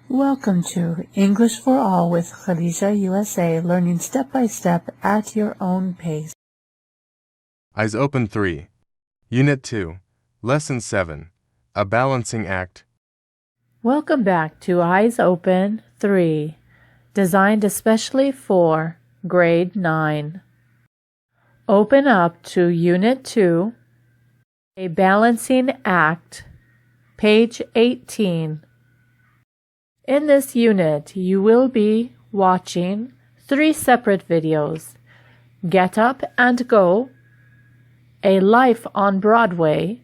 Welcome to English for All with Khadija USA, learning step by step at your own pace. Eyes Open 3, Unit 2, Lesson 7, A Balancing Act. Welcome back to Eyes Open 3, designed especially for Grade 9. Open up to Unit 2, A Balancing Act, page 18. In this unit, you will be watching 3 separate videos: Get Up and Go, A Life on Broadway,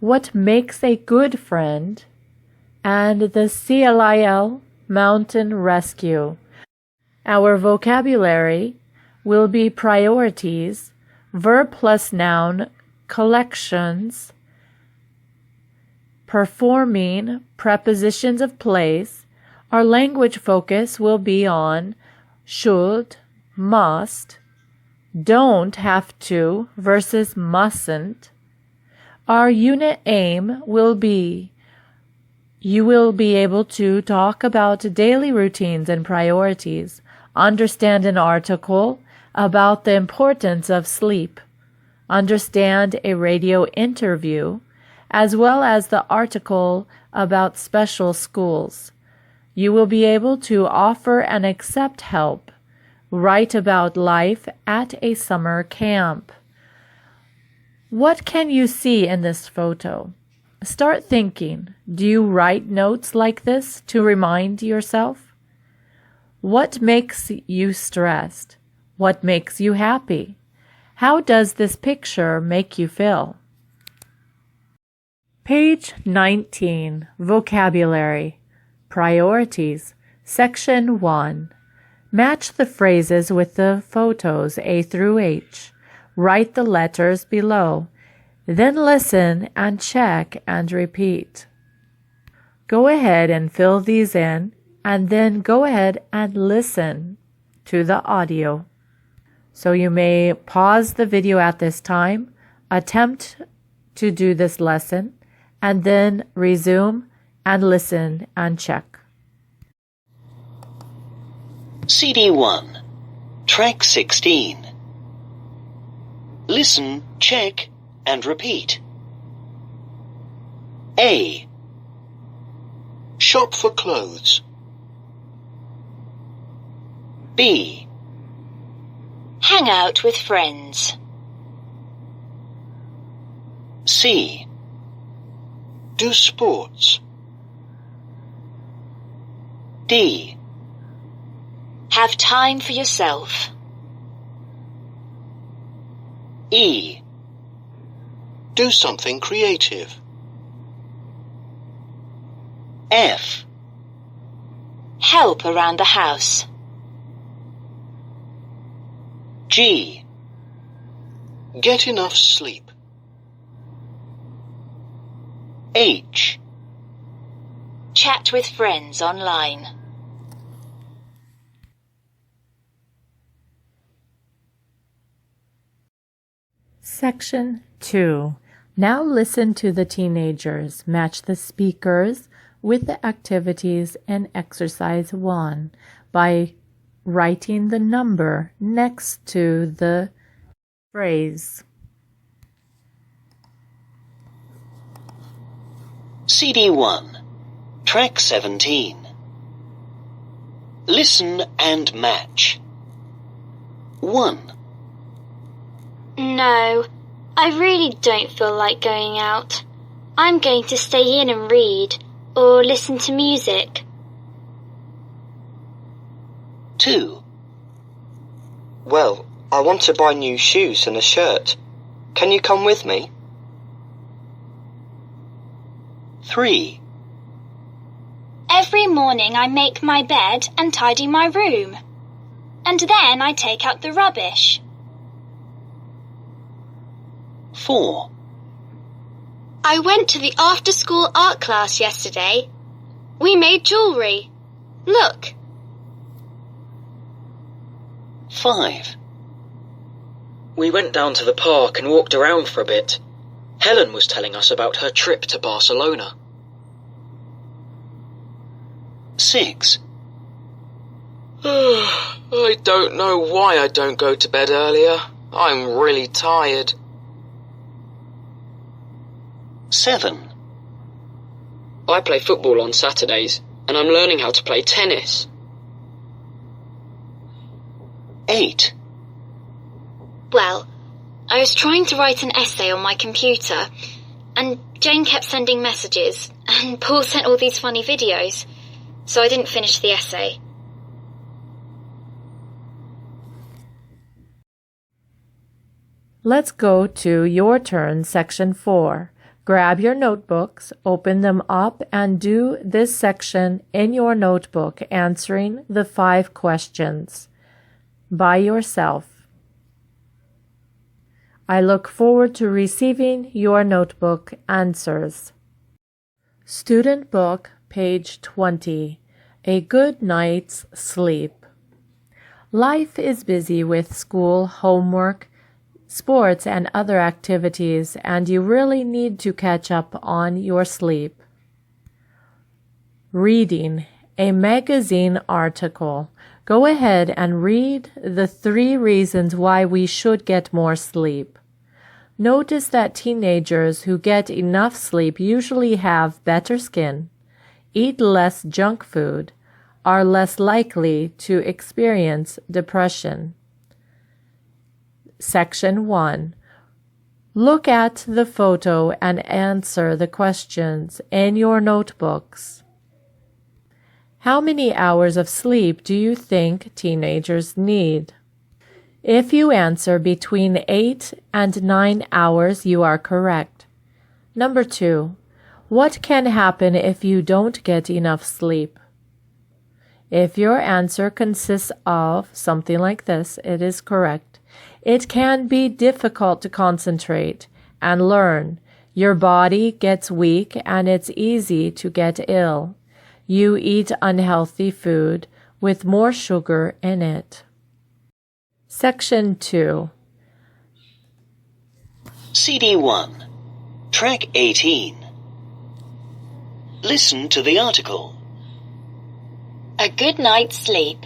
What Makes a Good Friend, and the CLIL Mountain Rescue. Our vocabulary will be priorities, verb plus noun collections, performing prepositions of place. Our language focus will be on should, must, don't have to versus mustn't. Our unit aim will be you will be able to talk about daily routines and priorities, understand an article about the importance of sleep, understand a radio interview, as well as the article about special schools. You will be able to offer and accept help, write about life at a summer camp. What can you see in this photo? Start thinking. Do you write notes like this to remind yourself? What makes you stressed? What makes you happy? How does this picture make you feel? Page 19, Vocabulary, Priorities, Section 1. Match the phrases with the photos A through H. Write the letters below. Then listen and check and repeat. Go ahead and fill these in, and then go ahead and listen to the audio. So you may pause the video at this time, attempt to do this lesson, and then resume and listen and check. CD 1, Track 16. Listen, check, and repeat. A. Shop for clothes. B. Hang out with friends. C. Do sports. D. Have time for yourself. E. Do something creative. F. Help around the house. G. Get enough sleep. H. Chat with friends online. Section 2. Now listen to the teenagers. Match the speakers with the activities in Exercise 1 by writing the number next to the phrase. CD 1, Track 17. Listen and match. 1. No, I really don't feel like going out. I'm going to stay in and read or listen to music. 2. Well, I want to buy new shoes and a shirt. Can you come with me? 3. Every morning I make my bed and tidy my room. And then I take out the rubbish. 4. I went to the after-school art class yesterday. We made jewellery. Look. 5. We went down to the park and walked around for a bit. Helen was telling us about her trip to Barcelona. 6. I don't know why I don't go to bed earlier. I'm really tired. 7. I play football on Saturdays, and I'm learning how to play tennis. 8. Well, I was trying to write an essay on my computer, and Jane kept sending messages, and Paul sent all these funny videos, so I didn't finish the essay. Let's go to Your Turn, Section 4. Grab your notebooks, open them up, and do this section in your notebook, answering the 5 questions by yourself. I look forward to receiving your notebook answers. Student Book, page 20. A Good Night's Sleep. Life is busy with school, homework, sports, and other activities, and you really need to catch up on your sleep. Reading a magazine article. Go ahead and read the 3 reasons why we should get more sleep. Notice that teenagers who get enough sleep usually have better skin, eat less junk food, are less likely to experience depression. Section 1. Look at the photo and answer the questions in your notebooks. How many hours of sleep do you think teenagers need? If you answer between 8 and 9 hours, you are correct. Number 2. What can happen if you don't get enough sleep? If your answer consists of something like this, it is correct. It can be difficult to concentrate and learn. Your body gets weak and it's easy to get ill. You eat unhealthy food with more sugar in it. Section 2. CD 1. Track 18. Listen to the article. A good night's sleep.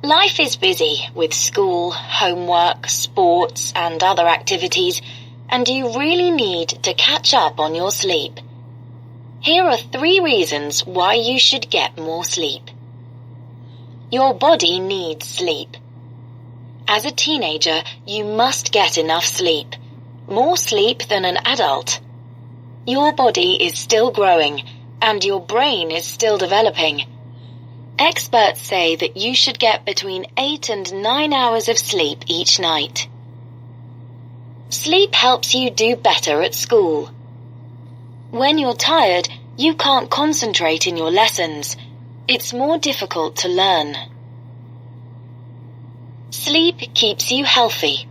Life is busy with school, homework, sports, and other activities, and you really need to catch up on your sleep. Here are 3 reasons why you should get more sleep. Your body needs sleep. As a teenager, you must get enough sleep, more sleep than an adult. Your body is still growing, and your brain is still developing. Experts say that you should get between 8 and 9 hours of sleep each night. Sleep helps you do better at school. When you're tired, you can't concentrate in your lessons. It's more difficult to learn. Sleep keeps you healthy.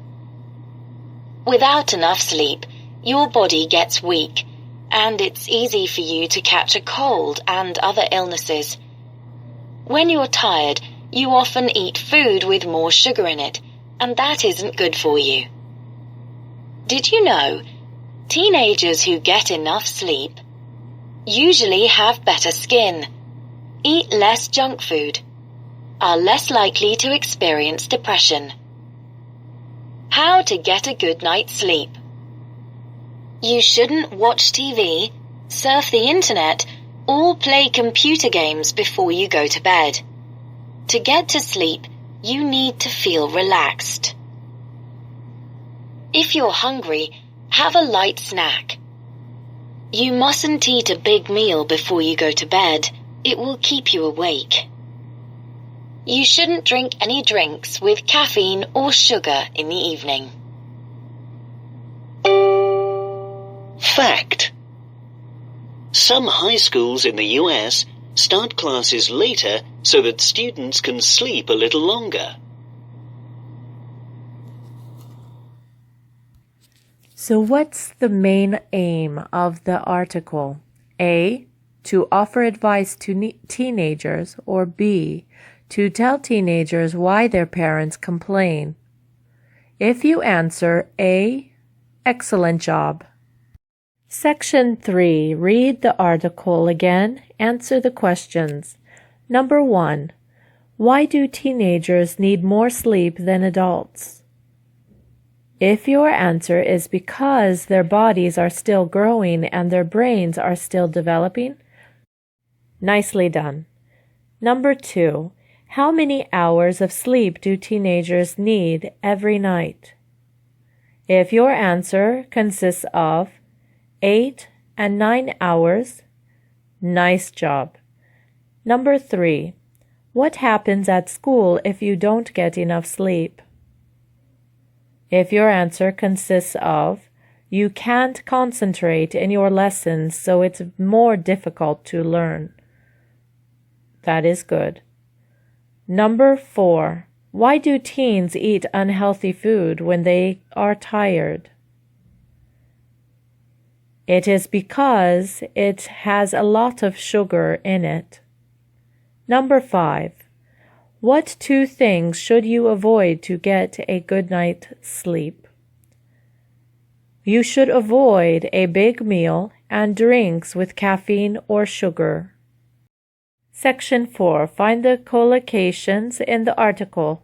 Without enough sleep, your body gets weak, and it's easy for you to catch a cold and other illnesses. When you're tired, you often eat food with more sugar in it, and that isn't good for you. Did you know, teenagers who get enough sleep usually have better skin, eat less junk food, are less likely to experience depression. How to get a good night's sleep. You shouldn't watch TV, surf the internet, or play computer games before you go to bed. To get to sleep, you need to feel relaxed. If you're hungry, have a light snack. You mustn't eat a big meal before you go to bed. It will keep you awake. You shouldn't drink any drinks with caffeine or sugar in the evening. Fact. Some high schools in the US start classes later so that students can sleep a little longer. So what's the main aim of the article? A, to offer advice to teenagers, or B, to tell teenagers why their parents complain? If you answer A, excellent job. Section 3. Read the article again. Answer the questions. Number 1. Why do teenagers need more sleep than adults? If your answer is because their bodies are still growing and their brains are still developing, nicely done. Number 2. How many hours of sleep do teenagers need every night? If your answer consists of 8 and 9 hours, nice job. Number 3. What happens at school if you don't get enough sleep? If your answer consists of you can't concentrate in your lessons, so it's more difficult to learn, that is good. Number 4. Why do teens eat unhealthy food when they are tired? It is because it has a lot of sugar in it. Number 5. What 2 things should you avoid to get a good night's sleep? You should avoid a big meal and drinks with caffeine or sugar. Section 4. Find the collocations in the article.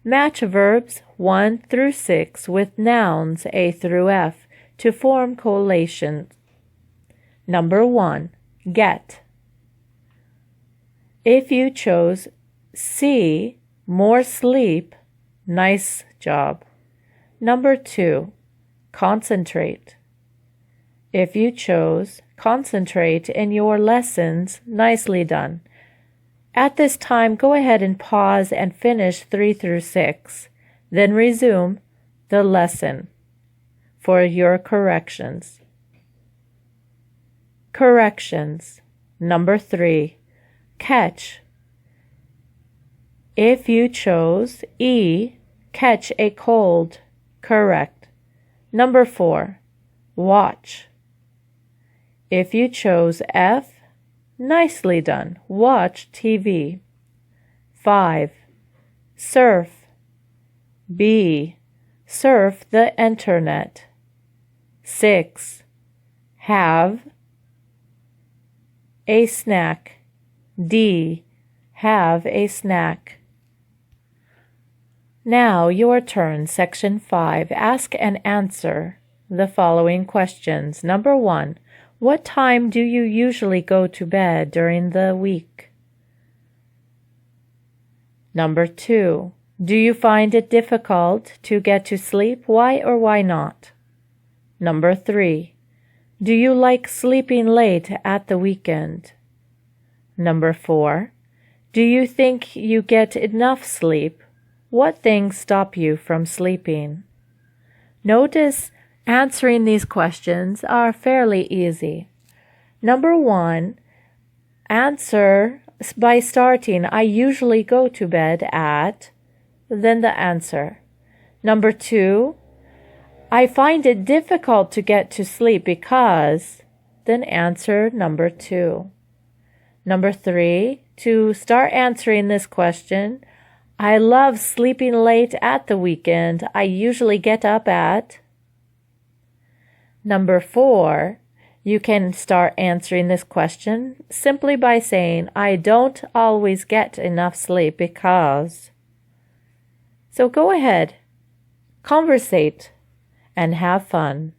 Match verbs 1 through 6 with nouns A through F to form collations. Number 1. Get. If you chose C, more sleep, nice job. Number 2. Concentrate. If you chose concentrate in your lessons, nicely done. At this time, go ahead and pause and finish 3 through 6. Then resume the lesson for your corrections. Corrections. Number 3. Catch. If you chose E, catch a cold, correct. Number 4. Watch. If you chose F, nicely done. Watch TV. 5. Surf. B. Surf the internet. 6. Have a snack. D. Have a snack. Now your turn. Section 5. Ask and answer the following questions. Number 1. What time do you usually go to bed during the week? Number 2. Do you find it difficult to get to sleep? Why or why not? Number 3. Do you like sleeping late at the weekend? Number 4. Do you think you get enough sleep? What things stop you from sleeping? Notice answering these questions are fairly easy. Number 1, answer by starting, I usually go to bed at, then the answer. Number 2, I find it difficult to get to sleep because, then answer number 2. Number 3, to start answering this question, I love sleeping late at the weekend. I usually get up at. Number 4, you can start answering this question simply by saying, I don't always get enough sleep because. So go ahead, conversate, and have fun.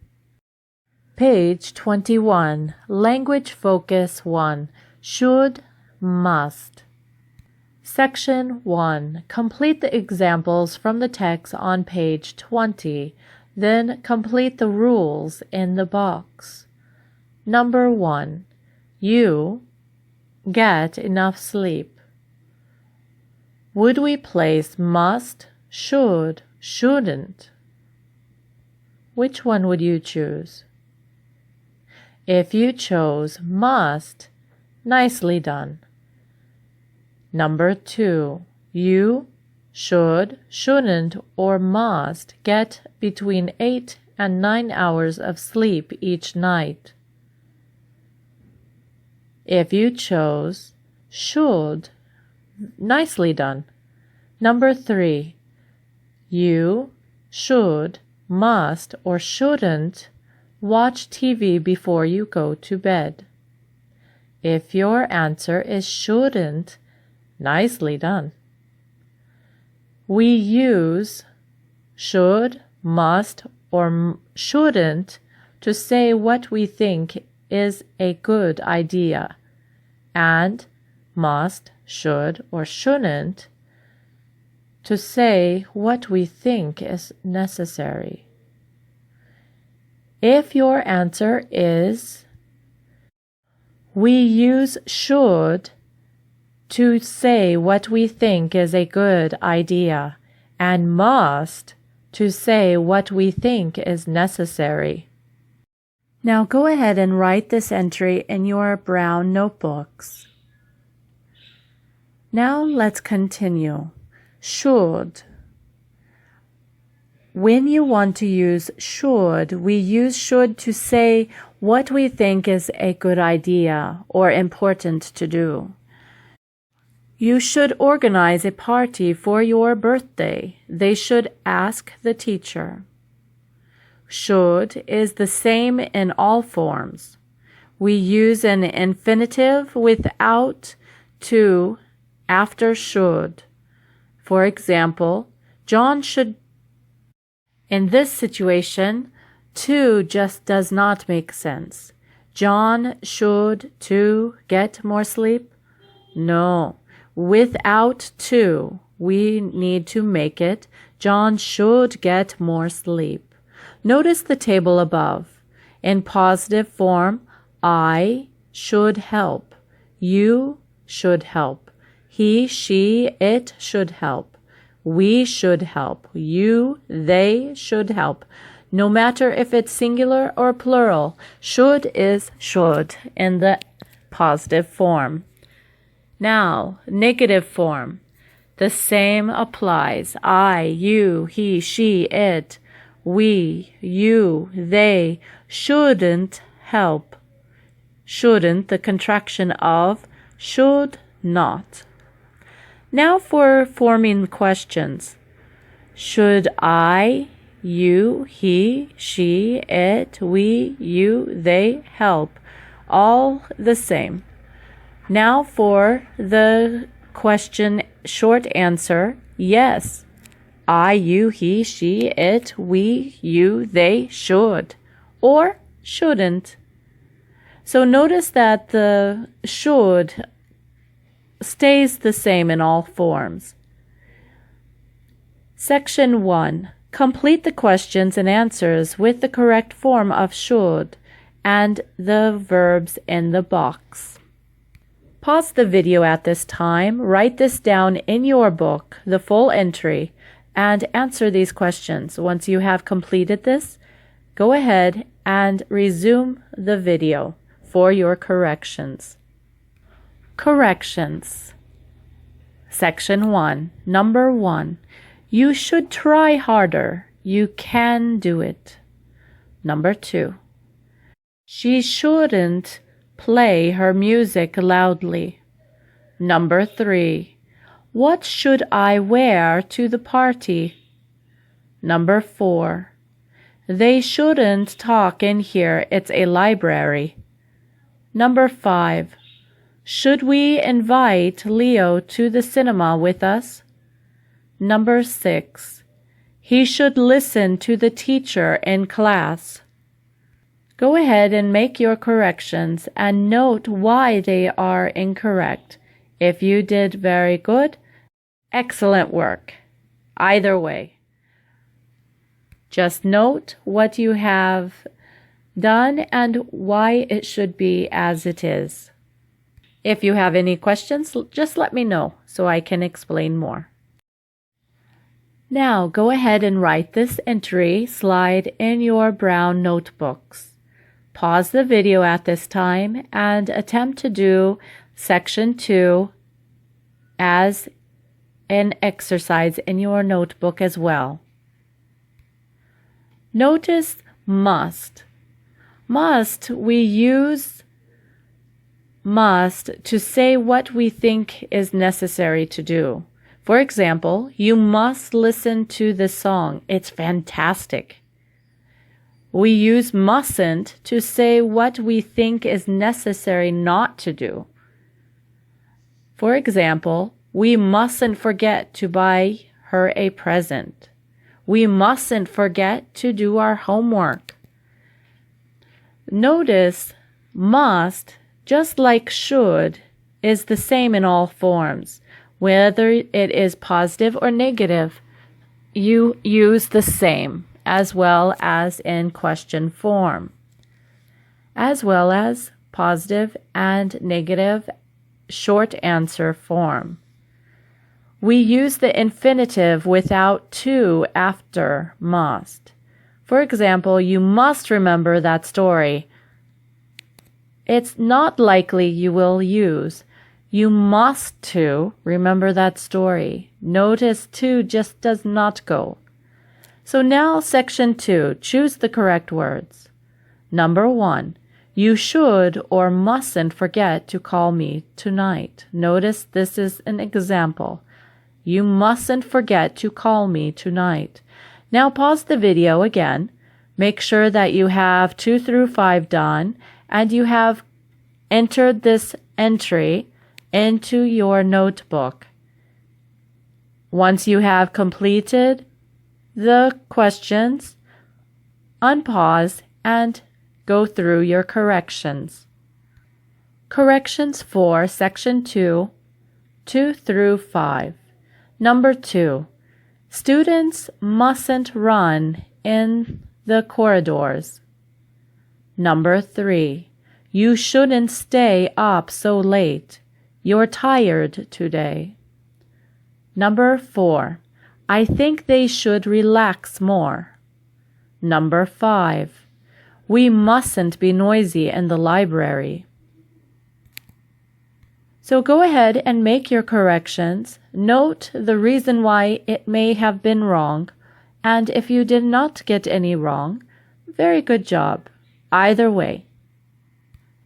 Page 21, Language Focus 1, Should, Must. Section 1. Complete the examples from the text on page 20. Then complete the rules in the box. Number 1. You get enough sleep. Would we place must, should, shouldn't? Which one would you choose? If you chose must, nicely done. Number 2. You should, shouldn't, or must get between 8 and 9 hours of sleep each night. If you chose should, nicely done. Number 3. You should, must, or shouldn't watch TV before you go to bed? If your answer is shouldn't, nicely done. We use should, must, or shouldn't to say what we think is a good idea, and must, should, or shouldn't to say what we think is necessary. If your answer is, we use should to say what we think is a good idea, and must to say what we think is necessary. Now go ahead and write this entry in your brown notebooks. Now let's continue. Should. When you want to use should, we use should to say what we think is a good idea or important to do. You should organize a party for your birthday. They should ask the teacher. Should is the same in all forms. We use an infinitive without to after should. For example, John should. In this situation, to just does not make sense. John should to get more sleep? No. Without to, we need to make it John should get more sleep. Notice the table above. In positive form, I should help. You should help. He, she, it should help. We should help. You, they should help. No matter if it's singular or plural, should is should in the positive form. Now, negative form. The same applies. I, you, he, she, it, we, you, they shouldn't help. Shouldn't, the contraction of should not. Now for forming questions. Should I, you, he, she, it, we, you, they help? All the same. Now for the question short answer, yes. I, you, he, she, it, we, you, they should or shouldn't. So notice that the should stays the same in all forms. Section 1. Complete the questions and answers with the correct form of should and the verbs in the box. Pause the video at this time, write this down in your book, the full entry, and answer these questions. Once you have completed this, go ahead and resume the video for your corrections. Corrections. Section 1. Number 1. You should try harder. You can do it. Number 2. She shouldn't play her music loudly. Number 3. What should I wear to the party? Number 4. They shouldn't talk in here. It's a library. Number 5. Should we invite Leo to the cinema with us? Number 6. He should listen to the teacher in class. Go ahead and make your corrections and note why they are incorrect. If you did very good, excellent work. Either way. Just note what you have done and why it should be as it is. If you have any questions, just let me know so I can explain more. Now go ahead and write this entry slide in your brown notebooks. Pause the video at this time and attempt to do section 2 as an exercise in your notebook as well. Notice must. Must, we use must to say what we think is necessary to do. For example, you must listen to this song. It's fantastic. We use mustn't to say what we think is necessary not to do. For example, we mustn't forget to buy her a present. We mustn't forget to do our homework. Notice must, just like should, is the same in all forms. Whether it is positive or negative, you use the same, as well as in question form, as well as positive and negative short answer form. We use the infinitive without to after must. For example, you must remember that story. It's not likely you will use you must to remember that story. Notice to just does not go. So now section 2, choose the correct words. Number 1, you should or mustn't forget to call me tonight. Notice this is an example. You mustn't forget to call me tonight. Now pause the video again. Make sure that you have 2 through 5 done and you have entered this entry into your notebook. Once you have completed the questions, unpause and go through your corrections. Corrections for section 2, 2 through 5. Number 2, students mustn't run in the corridors. Number 3, you shouldn't stay up so late. You're tired today. Number 4, I think they should relax more. Number 5, we mustn't be noisy in the library. So go ahead and make your corrections. Note the reason why it may have been wrong, and if you did not get any wrong, very good job. Either way,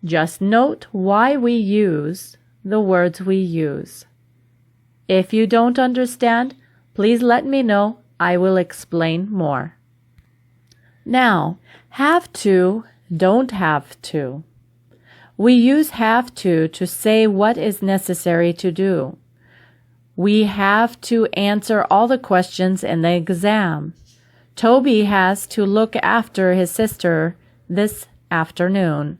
just note why we use the words we use. If you don't understand, please let me know. I will explain more. Now, have to, don't have to. We use have to say what is necessary to do. We have to answer all the questions in the exam. Toby has to look after his sister this afternoon.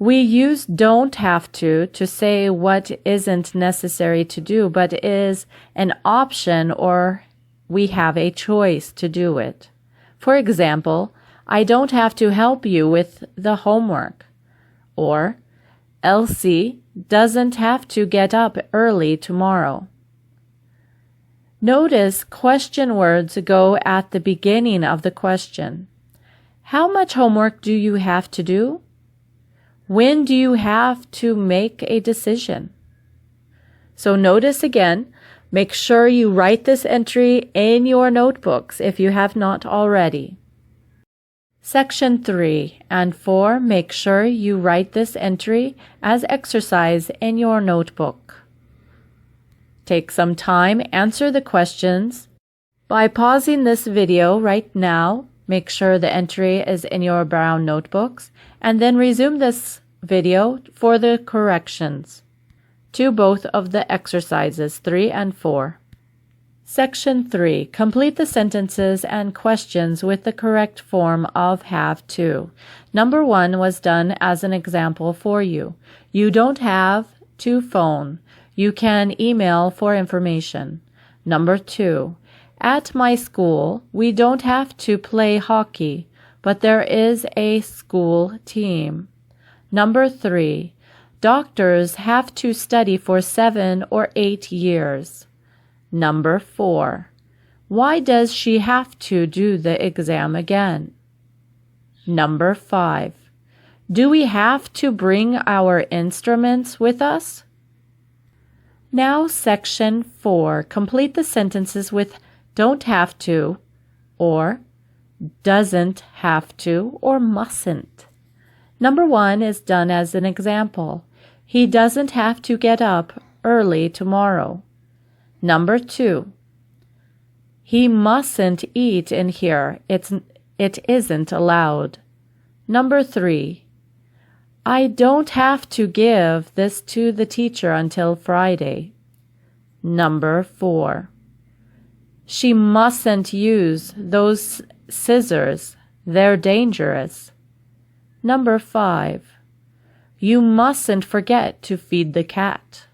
We use don't have to say what isn't necessary to do, but is an option or we have a choice to do it. For example, I don't have to help you with the homework. Or, Elsie doesn't have to get up early tomorrow. Notice question words go at the beginning of the question. How much homework do you have to do? When do you have to make a decision? So notice again, make sure you write this entry in your notebooks if you have not already. Section 3 and 4, make sure you write this entry as exercise in your notebook. Take some time, answer the questions. By pausing this video right now, make sure the entry is in your brown notebooks, and then resume this video for the corrections to both of the exercises 3 and 4. Section 3. Complete the sentences and questions with the correct form of have to. Number 1 was done as an example for you. You don't have to phone. You can email for information. Number 2. At my school, we don't have to play hockey, but there is a school team. Number 3. Doctors have to study for 7 or 8 years. Number 4. Why does she have to do the exam again? Number 5. Do we have to bring our instruments with us? Now section 4. Complete the sentences with don't have to, or doesn't have to, or mustn't. Number 1 is done as an example. He doesn't have to get up early tomorrow. Number 2. He mustn't eat in here. It isn't allowed. Number 3. I don't have to give this to the teacher until Friday. Number 4. She mustn't use those scissors. They're dangerous. Number 5. You mustn't forget to feed the cat.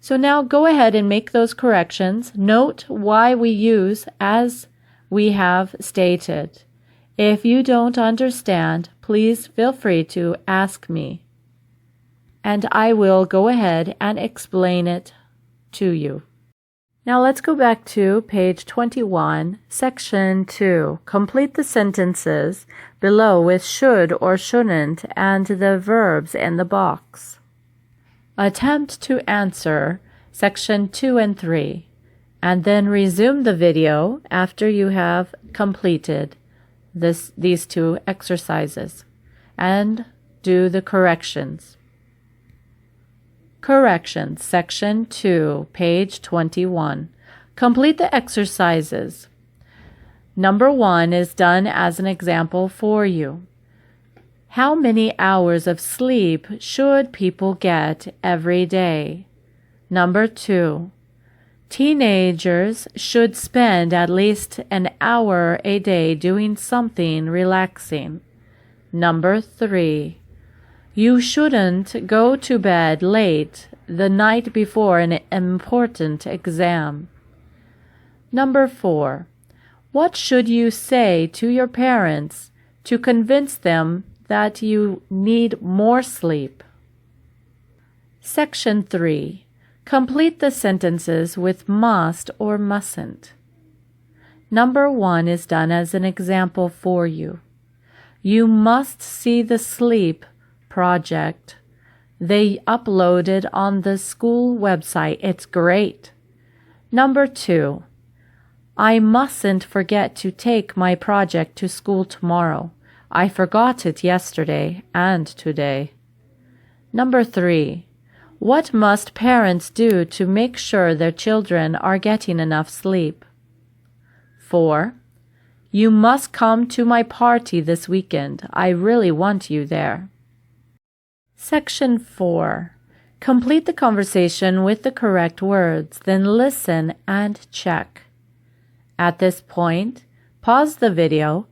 So now go ahead and make those corrections. Note why we use as we have stated. If you don't understand, please feel free to ask me, and I will go ahead and explain it to you. Now let's go back to page 21, section 2. Complete the sentences below with should or shouldn't and the verbs in the box. Attempt to answer section 2 and 3, and then resume the video after you have completed these 2 exercises, and do the corrections. Corrections, section 2, page 21. Complete the exercises. Number 1 is done as an example for you. How many hours of sleep should people get every day? Number 2. Teenagers should spend at least an hour a day doing something relaxing. Number 3. You shouldn't go to bed late the night before an important exam. Number 4. What should you say to your parents to convince them that you need more sleep? Section 3. Complete the sentences with must or mustn't. Number 1 is done as an example for you. You must see the sleep project they uploaded on the school website. It's great. Number 2. I mustn't forget to take my project to school tomorrow. I forgot it yesterday and today. Number 3. What must parents do to make sure their children are getting enough sleep? 4. You must come to my party this weekend. I really want you there. Section 4. Complete the conversation with the correct words, then listen and check. At this point, pause the video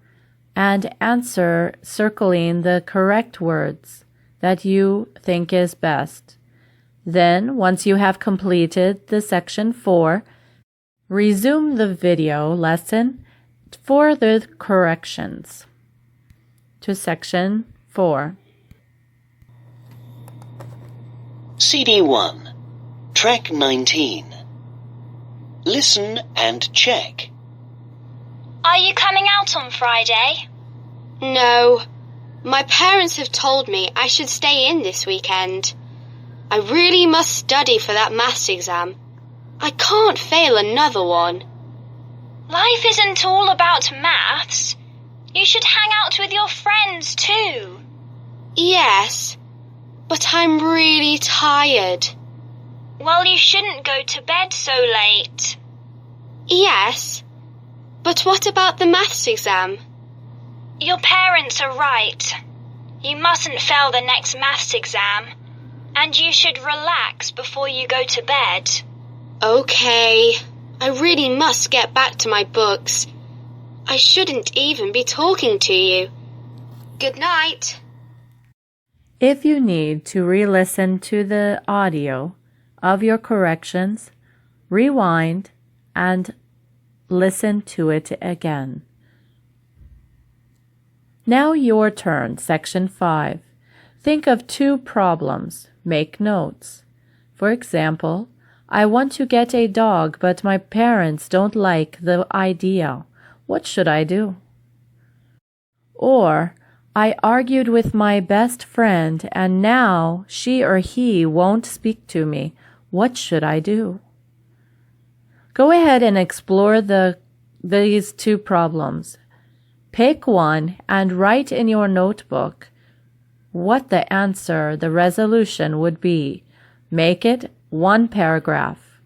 and answer circling the correct words that you think is best. Then, once you have completed the section 4, resume the video lesson for the corrections. To section 4. CD 1, track 19. Listen and check. Are you coming out on Friday? No. My parents have told me I should stay in this weekend. I really must study for that maths exam. I can't fail another one. Life isn't all about maths. You should hang out with your friends too. Yes, but I'm really tired. Well, you shouldn't go to bed so late. Yes, but what about the maths exam? Your parents are right. You mustn't fail the next maths exam. And you should relax before you go to bed. Okay, I really must get back to my books. I shouldn't even be talking to you. Good night. If you need to re-listen to the audio of your corrections, rewind and listen to it again. Now your turn, section 5. Think of 2 problems. Make notes. For example, I want to get a dog, but my parents don't like the idea. What should I do? Or, I argued with my best friend and now she or he won't speak to me. What should I do? Go ahead and explore these 2 problems. Pick one and write in your notebook what the answer, the resolution would be. Make it 1 paragraph.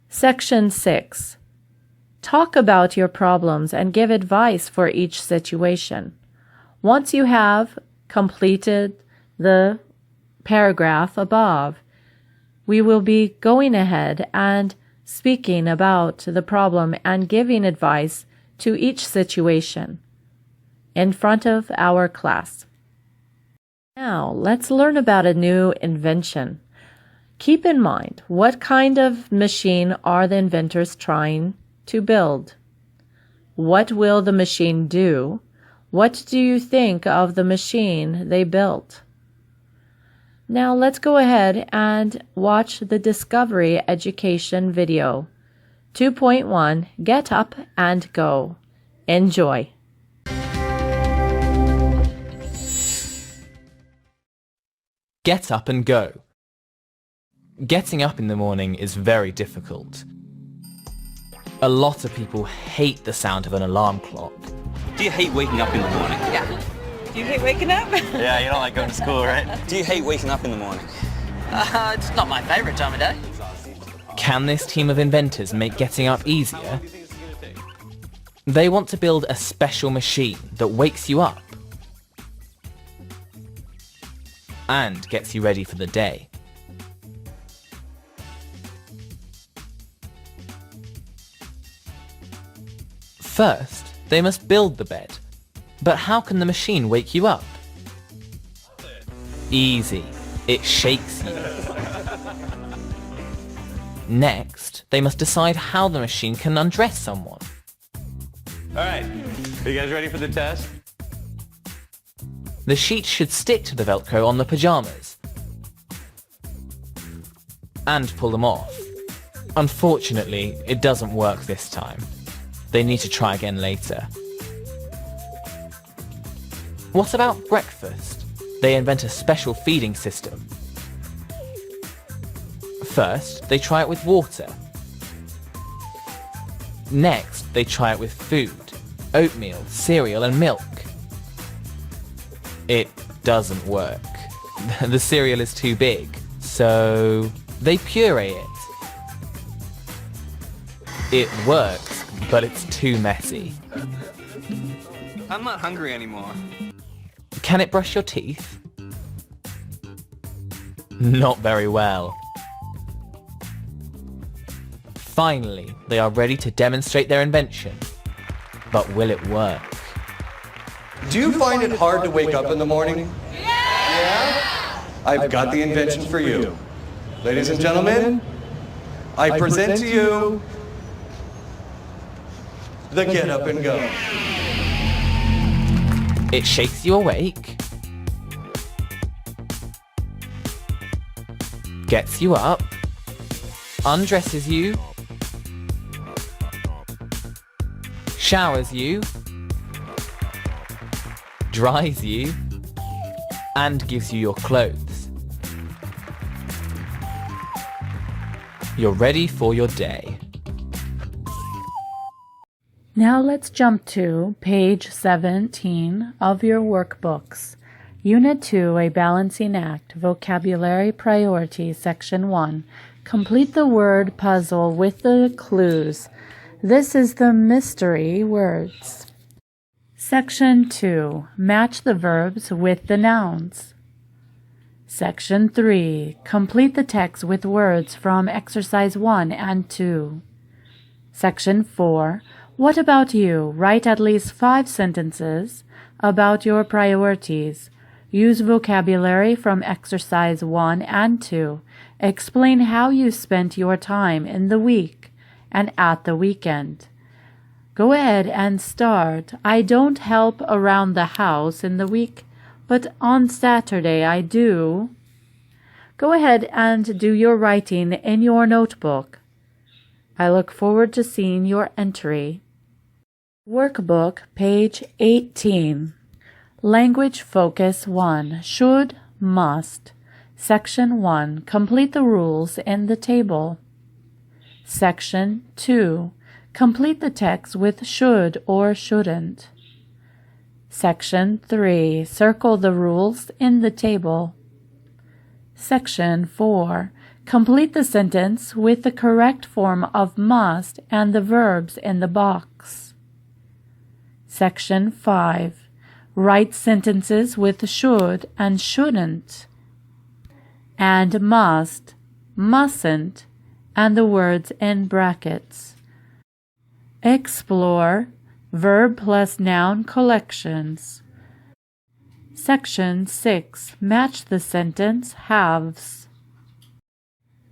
Section 6. Talk about your problems and give advice for each situation. Once you have completed the paragraph above, we will be going ahead and speaking about the problem and giving advice to each situation in front of our class. Now, let's learn about a new invention. Keep in mind, what kind of machine are the inventors trying to build? What will the machine do? What do you think of the machine they built? Now let's go ahead and watch the Discovery Education video. 2.1, Get Up and Go. Enjoy. Get up and go. Getting up in the morning is very difficult. A lot of people hate the sound of an alarm clock. Do you hate waking up in the morning? Yeah. Do you hate waking up? Yeah, you don't like going to school, right? Do you hate waking up in the morning? It's not my favourite time of day. Can this team of inventors make getting up easier? They want to build a special machine that wakes you up and gets you ready for the day. First, they must build the bed. But how can the machine wake you up? Easy. It shakes you. Next, they must decide how the machine can undress someone. Alright, are you guys ready for the test? The sheets should stick to the Velcro on the pajamas and pull them off. Unfortunately, it doesn't work this time. They need to try again later. What about breakfast? They invent a special feeding system. First, they try it with water. Next, they try it with food, oatmeal, cereal and milk. It doesn't work. The cereal is too big, so they puree it. It works, but it's too messy. I'm not hungry anymore. Can it brush your teeth? Not very well. Finally, they are ready to demonstrate their invention. But will it work? Do you find it hard to wake up in the morning? Yeah? I've got the invention for you. Ladies and gentlemen, I present to you the Get Up and Go. It shakes you awake, gets you up, undresses you, showers you, dries you, and gives you your clothes. You're ready for your day. Now let's jump to page 17 of your workbooks. Unit 2, A Balancing Act, Vocabulary Priority, Section 1. Complete the word puzzle with the clues. This is the mystery words. Section 2. Match the verbs with the nouns. Section 3. Complete the text with words from Exercise 1 and 2. Section 4. What about you? Write at least 5 sentences about your priorities. Use vocabulary from Exercise 1 and 2. Explain how you spent your time in the week and at the weekend. Go ahead and start. I don't help around the house in the week, but on Saturday I do. Go ahead and do your writing in your notebook. I look forward to seeing your entry. Workbook, page 18. Language Focus 1. Should, must. Section 1. Complete the rules in the table. Section 2. Complete the text with should or shouldn't. Section 3. Circle the rules in the table. Section 4. Complete the sentence with the correct form of must and the verbs in the box. Section 5. Write sentences with should and shouldn't, and must, mustn't, and the words in brackets. Explore verb plus noun collections. Section 6. Match the sentence halves.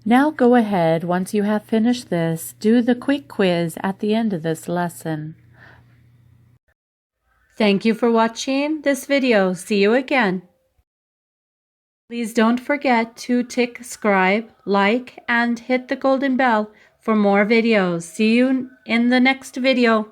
Now go ahead, once you have finished this, do the quick quiz at the end of this lesson. Thank you for watching this video. See you again. Please don't forget to tick subscribe, like, and hit the golden bell for more videos. See you in the next video.